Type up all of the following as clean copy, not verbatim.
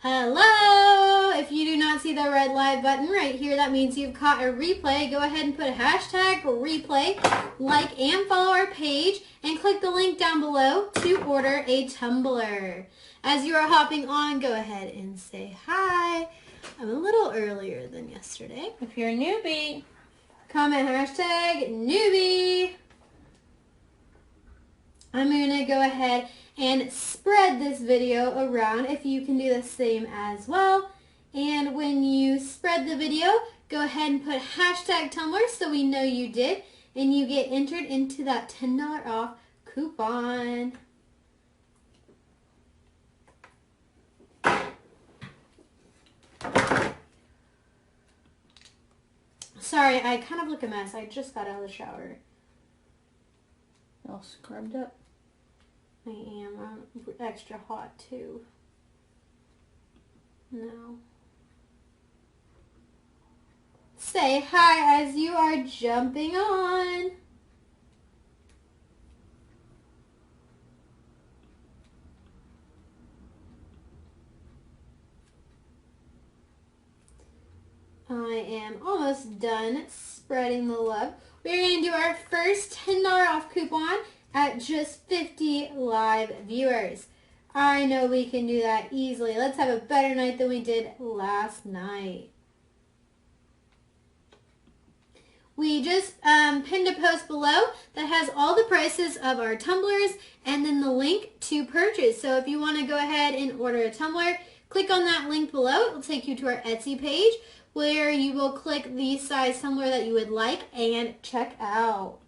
Hello! If you do not see the red live button right here, that means you've caught a replay. Go ahead and put a hashtag replay, like and follow our page, and click the link down below to order a tumbler. As you are hopping on, go ahead and say hi. I'm a little earlier than yesterday. If you're a newbie, comment hashtag newbie. I'm going to go ahead and spread this video around if you can do the same as well. And when you spread the video, go ahead and put hashtag Tumblr so we know you did, and you get entered into that $10 off coupon. Sorry, I kind of look a mess. I just got out of the shower. All scrubbed up. I am. I'm extra hot too. No. Say hi as you are jumping on. I am almost done spreading the love. We're going to do our first $10 off coupon at just 50 live viewers. I know we can do that easily. Let's have a better night than we did last night. We just pinned a post below that has all the prices of our tumblers and then the link to purchase. So if you want to go ahead and order a tumbler, click on that link below. It will take you to our Etsy page where you will click the size tumbler that you would like and check out.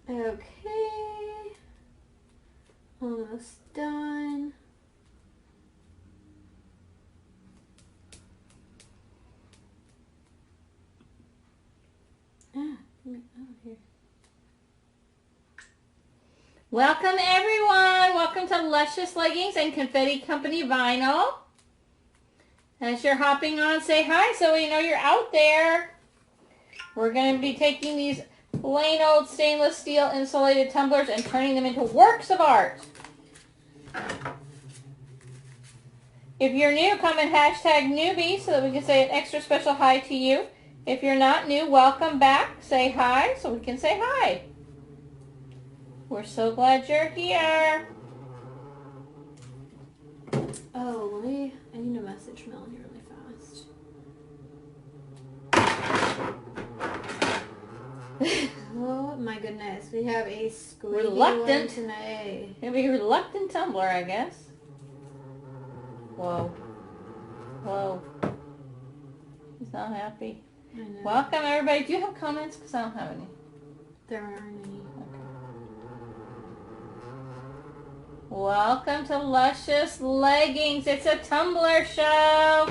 Okay, almost done. Here. Welcome everyone. Welcome to Luscious Leggings and Confetti Company Vinyl. As you're hopping on, say hi so we know you're out there. We're going to be taking these plain old stainless steel insulated tumblers and turning them into works of art. If you're new, comment hashtag newbie so that we can say an extra special hi to you. If you're not new, welcome back. Say hi so we can say hi. We're so glad you're here. Oh, I need to message Melanie really fast. Oh my goodness, we have a squeaky one tonight. It'll be a reluctant tumbler, I guess. Whoa. Whoa. He's not happy. I know. Welcome everybody. Do you have comments? Because I don't have any. There aren't any. Okay. Welcome to Luscious Leggings. It's a tumbler show.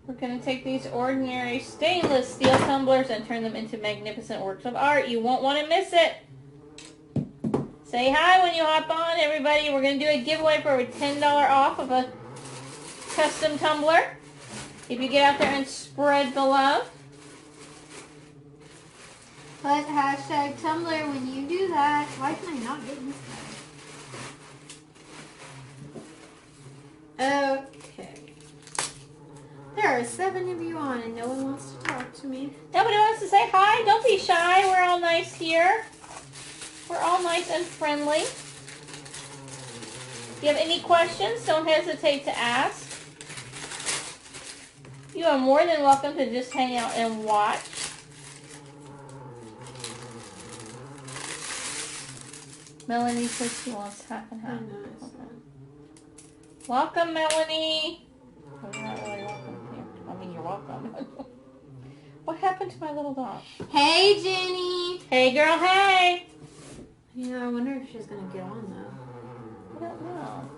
We're going to take these ordinary stainless steel tumblers and turn them into magnificent works of art. You won't want to miss it. Say hi when you hop on, everybody. We're going to do a giveaway for a $10 off of a custom tumbler. If you get out there and spread the love. Put hashtag Tumblr when you do that. Why can I not get this guy? Okay. There are 7 of you on and no one wants to talk to me. Nobody wants to say hi? Don't be shy. We're all nice here. We're all nice and friendly. If you have any questions, don't hesitate to ask. You are more than welcome to just hang out and watch. Melanie says she wants half and half. Okay. Welcome, Melanie. Oh, you're not really welcome here. I mean, you're welcome. What happened to my little dog? Hey, Jenny. Hey, girl, hey. Yeah, I wonder if she's going to get on, though. I don't know.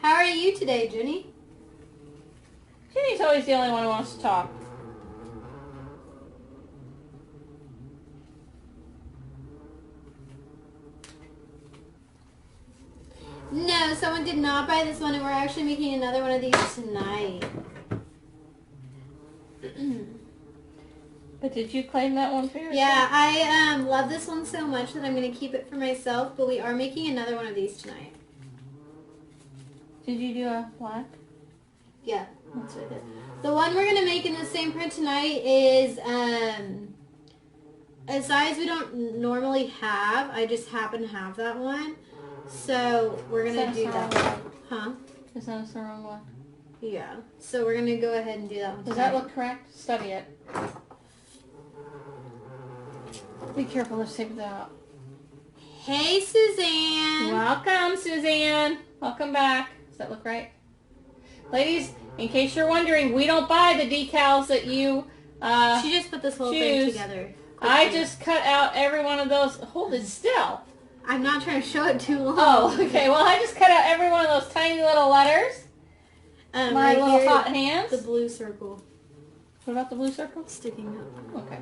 How are you today, Jenny? Jenny's always the only one who wants to talk. No, someone did not buy this one, and we're actually making another one of these tonight. But But did you claim that one for yourself? Yeah, I love this one so much that I'm going to keep it for myself, but we are making another one of these tonight. Did you do a black? Yeah, that's what I did. The one we're going to make in the same print tonight is a size we don't normally have. I just happen to have that one. So we're going to do that one. Huh? Is that the wrong one? Yeah. So we're going to go ahead and do that one Does tonight. that look correct? Study it. Be careful, let's take that out. Hey, Suzanne. Welcome, Suzanne. Welcome back. Does that look right? Ladies, in case you're wondering, we don't buy the decals that you She just put this whole thing together. I just cut out every one of those. Hold it still. I'm not trying to show it too long. Oh, okay. Well, I just cut out every one of those tiny little letters. My right little here, hot hands. The blue circle. What about the blue circle? Sticking up. Okay.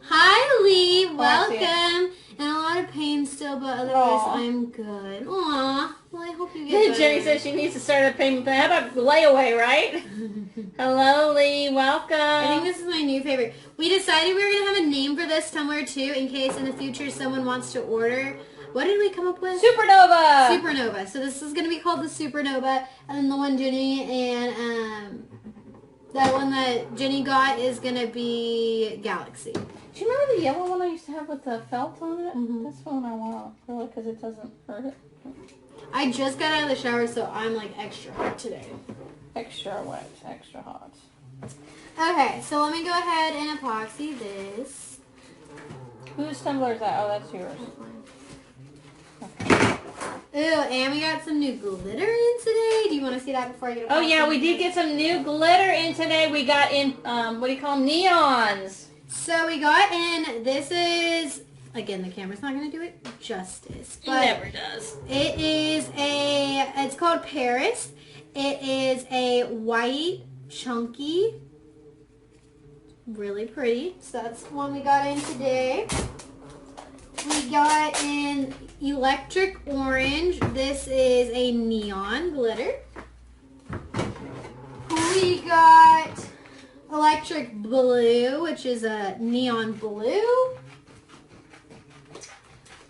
Hi, Lee. Oh, I see it. Welcome. And a lot of pain still, but otherwise Aw. I'm good. Aw. Well, I hope you get better. Jenny says she needs to start a payment plan. How about layaway, right? Hello, Lee. Welcome. I think this is my new favorite. We decided we were going to have a name for this tumbler, too, in case in the future someone wants to order. What did we come up with? Supernova. Supernova. So this is going to be called the Supernova. And then the one Jenny and that one that Jenny got is going to be Galaxy. Do you remember the yellow one I used to have with the felt on it? Mhm. That's the one I want, really, because it doesn't hurt it. I just got out of the shower, so I'm like extra hot today. Extra wet, extra hot. Okay, so let me go ahead and epoxy this. Whose tumbler is that? Oh, that's yours. Ooh, and we got some new glitter in today. Do you want to see that before I get Oh, yeah, we did get some new glitter in today. We got in, what do you call them? Neons. So we got in, this is, again, the camera's not going to do it justice. It But never does. it is it's called Paris. It is a white, chunky, really pretty. So that's the one we got in today. We got in electric orange. This is a neon glitter. We got electric blue, which is a neon blue.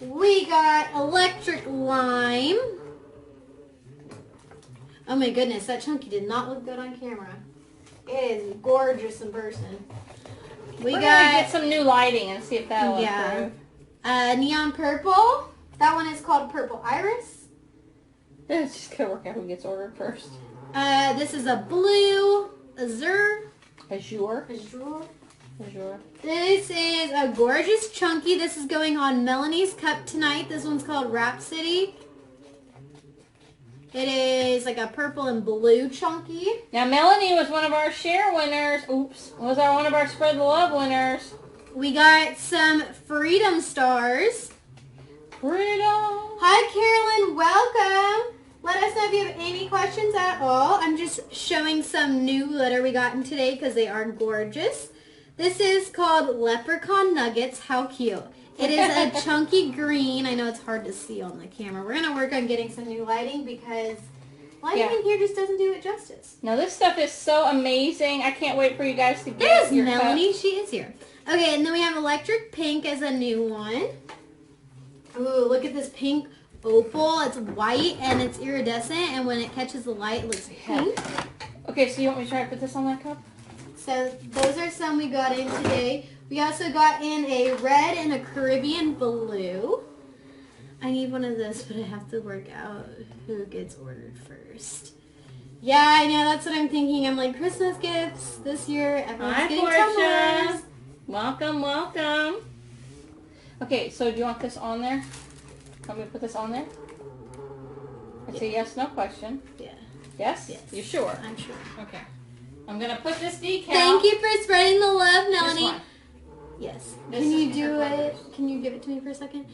We got electric lime. Oh my goodness, that chunky did not look good on camera. It is gorgeous in person. We're gonna get some new lighting and see if that'll improve. Neon purple. That one is called Purple Iris. It's just gonna work out who gets ordered first. This is a blue azure. Azure. Azure. Azure. This is a gorgeous chunky. This is going on Melanie's cup tonight. This one's called Rhapsody. It is like a purple and blue chunky. Now Melanie was one of our share winners. Oops. Was one of our spread the love winners. We got some Freedom Stars. Freedom. Hi Carolyn, welcome. Let us know if you have any questions at all. I'm just showing some new glitter we got in today because they are gorgeous. This is called Leprechaun Nuggets. How cute. It is a chunky green. I know it's hard to see on the camera. We're going to work on getting some new lighting because lighting in here just doesn't do it justice. Now this stuff is so amazing. I can't wait for you guys to get There's your Melanie. cup. She is here. Okay, and then we have Electric Pink as a new one. Ooh, look at this pink opal. It's white and it's iridescent, and when it catches the light, it looks pink. Okay, so you want me to try to put this on that cup? So those are some we got in today. We also got in a red and a Caribbean blue. I need one of this, but I have to work out who gets ordered first. Yeah, I know. That's what I'm thinking. I'm like, Christmas gifts this year. Everyone's Hi, getting Portia. tumblers. Welcome, welcome. Okay, so do you want this on there? Want me to put this on there? I say yes, no question. Yeah. Yes? Yes. You sure? I'm sure. Okay. I'm going to put this decal. Thank you for spreading the love, This Melanie. one. Yes. This Can you is do her it? brothers. Can you give it to me for a second?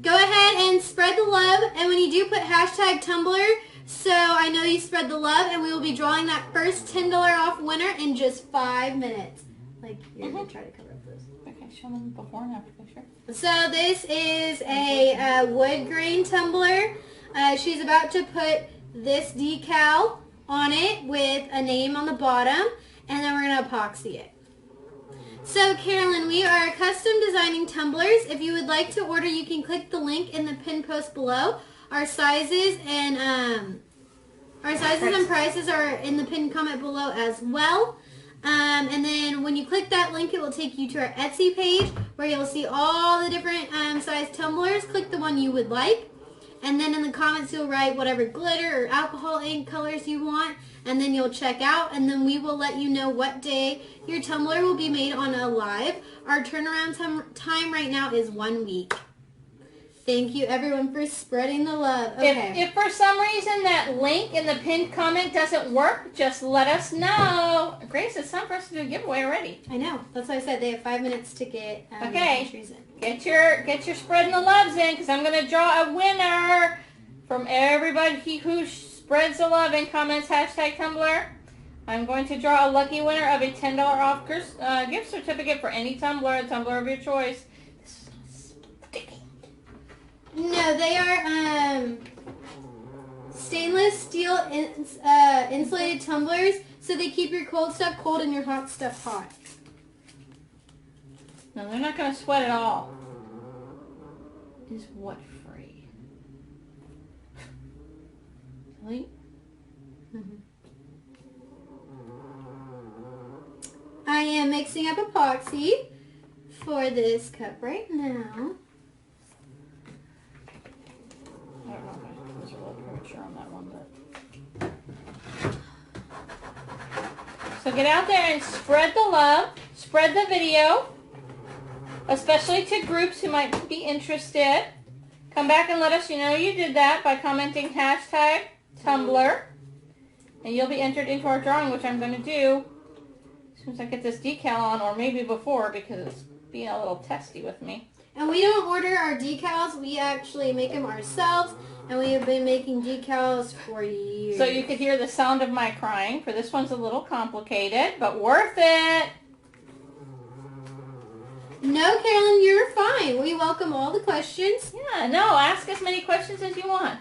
Go ahead and spread the love. And when you do, put hashtag Tumblr. So I know you spread the love. And we will be drawing that first $10 off winner in just 5 minutes. Like, you're going to try to cover up this. Okay, show them before and after picture. So this is a wood grain tumbler. She's about to put this decal on it with a name on the bottom. And then we're going to epoxy it. So Carolyn, we are custom designing tumblers. If you would like to order, you can click the link in the pinned post below. Our sizes and prices are in the pinned comment below as well. And then when you click that link, it will take you to our Etsy page where you'll see all the different size tumblers. Click the one you would like. And then in the comments, you'll write whatever glitter or alcohol ink colors you want. And then you'll check out. And then we will let you know what day your tumbler will be made on a live. Our turnaround time right now is 1 week. Thank you, everyone, for spreading the love. Okay. If for some reason that link in the pinned comment doesn't work, just let us know. Grace, it's time for us to do a giveaway already. I know. That's why I said they have 5 minutes to get entries in. Get your spreading the loves in, because I'm going to draw a winner from everybody who spreads the love and comments #Tumbler. I'm going to draw a lucky winner of a $10 off gift certificate for any tumbler, a tumbler of your choice. No, they are stainless steel insulated tumblers, so they keep your cold stuff cold and your hot stuff hot. No, they're not going to sweat at all. Is what free? Really? Mm-hmm. I am mixing up epoxy for this cup right now. I don't know if I was a little premature on that one, but... So get out there and spread the love, spread the video, especially to groups who might be interested. Come back and let us know you did that by commenting #Tumbler, and you'll be entered into our drawing, which I'm going to do as soon as I get this decal on, or maybe before, because it's being a little testy with me. And we don't order our decals. We actually make them ourselves, and we have been making decals for years. So you could hear the sound of my crying, for this one's a little complicated, but worth it. No, Carolyn, you're fine. We welcome all the questions. Yeah, no, ask as many questions as you want.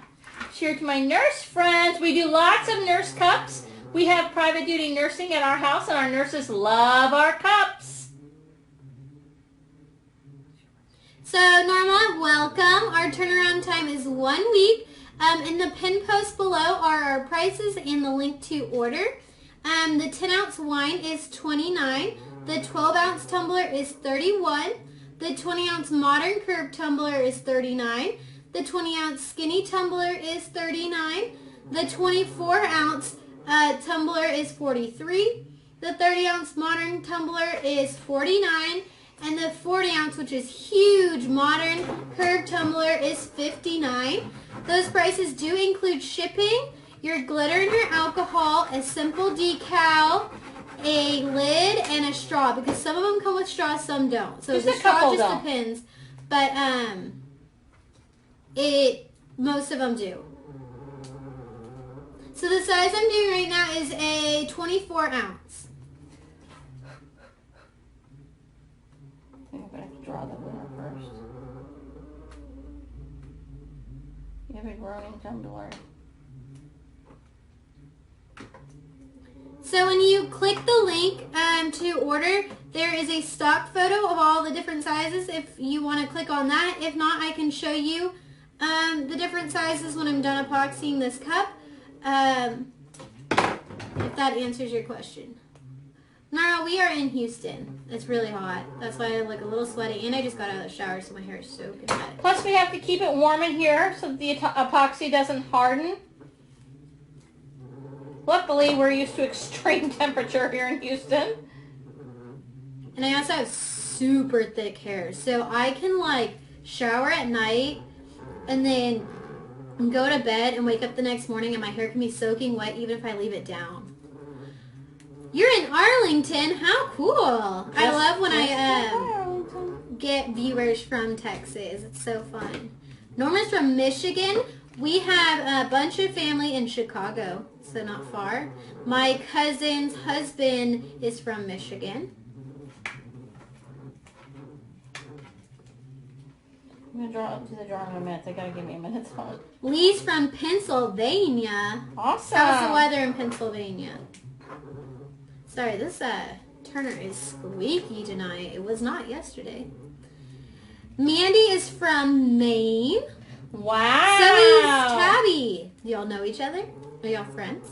Share to my nurse friends. We do lots of nurse cups. We have private duty nursing at our house, and our nurses love our cups. So, Norma, welcome. Our turnaround time is 1 week. In the pinned post below are our prices and the link to order. The 10-ounce wine is $29. The 12-ounce tumbler is $31. The 20-ounce modern curved tumbler is $39. The 20-ounce skinny tumbler is $39. The 24-ounce tumbler is $43. The 30-ounce modern tumbler is $49. And the 40-ounce, which is huge, modern curved tumbler is $59. Those prices do include shipping, your glitter and your alcohol, a simple decal, a lid, and a straw, because some of them come with straws, some don't. So the straw just depends. But most of them do. So the size I'm doing right now is a 24-ounce. I'm going to have to draw the winner first. You have a groaning tumbler. So when you click the link to order, there is a stock photo of all the different sizes if you want to click on that. If not, I can show you the different sizes when I'm done epoxying this cup, if that answers your question. No, we are in Houston. It's really hot. That's why I look a little sweaty, and I just got out of the shower, so my hair is soaking wet. Plus, we have to keep it warm in here so that the epoxy doesn't harden. Luckily, we're used to extreme temperature here in Houston. And I also have super thick hair, so I can like shower at night and then go to bed and wake up the next morning and my hair can be soaking wet even if I leave it down. You're in Arlington? How cool. I love when I get viewers from Texas. It's so fun. Norma's from Michigan. We have a bunch of family in Chicago, so not far. My cousin's husband is from Michigan. I'm going to draw up to the drawing in a minute. They got to give me a minute. Lee's from Pennsylvania. Awesome. How's the weather in Pennsylvania? Sorry, this Turner is squeaky tonight. It was not yesterday. Mandy is from Maine. Wow. So is Tabby. Y'all know each other? Are y'all friends?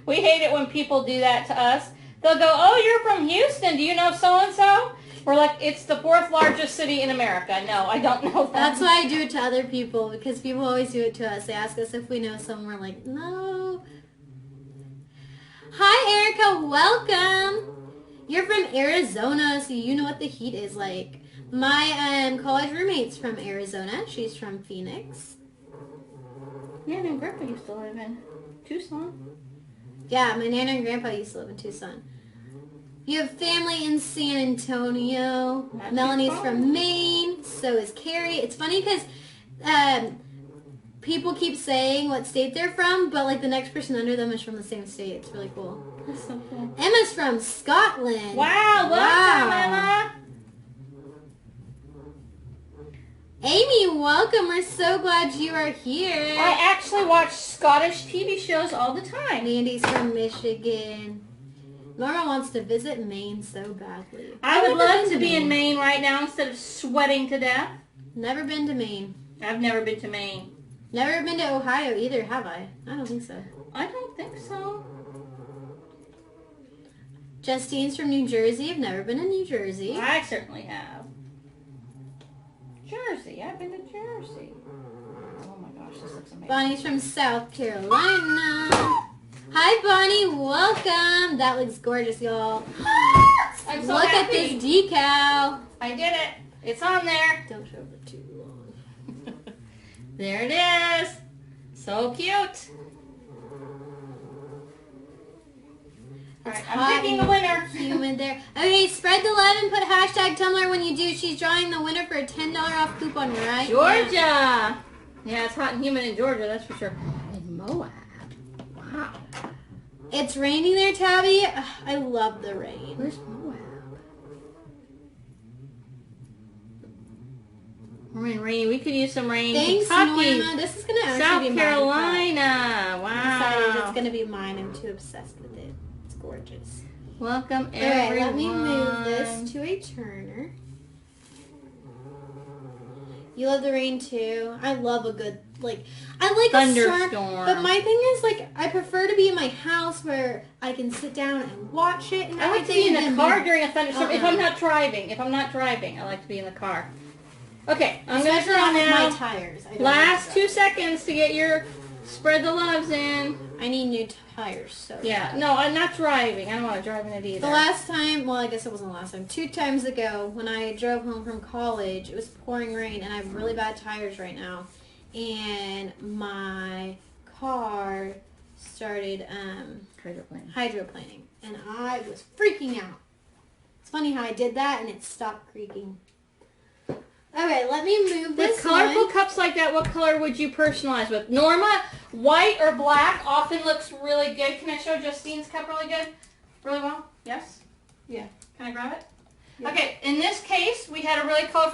We hate it when people do that to us. They'll go, oh, you're from Houston. Do you know so-and-so? We're like, it's the 4th largest city in America. No, I don't know that. That's why I do it to other people, because people always do it to us. They ask us if we know someone. We're like, no. Hi, Erica. Welcome. You're from Arizona, so you know what the heat is like. My college roommate's from Arizona. She's from Phoenix. Nana and Grandpa used to live in Tucson. Yeah, my Nana and Grandpa used to live in Tucson. You have family in San Antonio. Not Melanie's too far. from Maine. So is Carrie. It's funny because people keep saying what state they're from, but like the next person under them is from the same state. It's really cool. That's so cool. Emma's from Scotland. Wow, welcome, Emma. Amy, welcome. We're so glad you are here. I actually watch Scottish TV shows all the time. Mandy's from Michigan. Norma wants to visit Maine so badly. I would I've never love been to be in Maine right now instead of sweating to death. Never been to Maine. I've never been to Maine. Never been to Ohio either, have I? I don't think so. I don't think so. Justine's from New Jersey. I've never been to New Jersey. I certainly have. Jersey. I've been to Jersey. Oh my gosh, this looks amazing. Bonnie's from South Carolina. Hi, Bonnie. Welcome. That looks gorgeous, y'all. I'm so Look happy. at this decal. I did it. It's on there. Don't show it too long. There it is. So cute. All right, I'm picking the winner. Humid there. Okay, spread the love and put hashtag Tumblr when you do. She's drawing the winner for a $10 off coupon right Georgia. now. Yeah, it's hot and humid in Georgia, that's for sure. And Moab. Wow. It's raining there, Tabby. Ugh, I love the rain. Where's Moab? We're in rain. We could use some rain. Thanks, Kentucky. Norma. This is going to actually South be Carolina. mine. I decided it's Wow. going to be mine. I'm too obsessed with it. It's gorgeous. Welcome, All right, everyone. let me move this to a Turner. You love the rain too. I love a good, I like a Thunderstorm. storm. But my thing is, I prefer to be in my house where I can sit down and watch it and I like to everything. be in the and car then- during a thunderstorm. If Uh-uh. I'm not driving, I like to be in the car. Okay, I'm going to Especially draw not with now. my tires. I don't Last like 2 seconds to get your spread the loves in. that. I need new tires, so. Yeah, no, I'm not driving. I don't want to drive in it either. The last time, well, I guess it wasn't the last time. 2 times ago, when I drove home from college, it was pouring rain, and I have really bad tires right now. And my car started hydroplaning, and I was freaking out. It's funny how I did that, and it stopped creaking. Okay, let me move With this colorful one. cups like that, what color would you personalize with? Norma, white or black often looks really good. Can I show Justine's cup really good? Really well? Yes? Yeah. Can I grab it? Yeah. Okay, in this case, we had a really colorful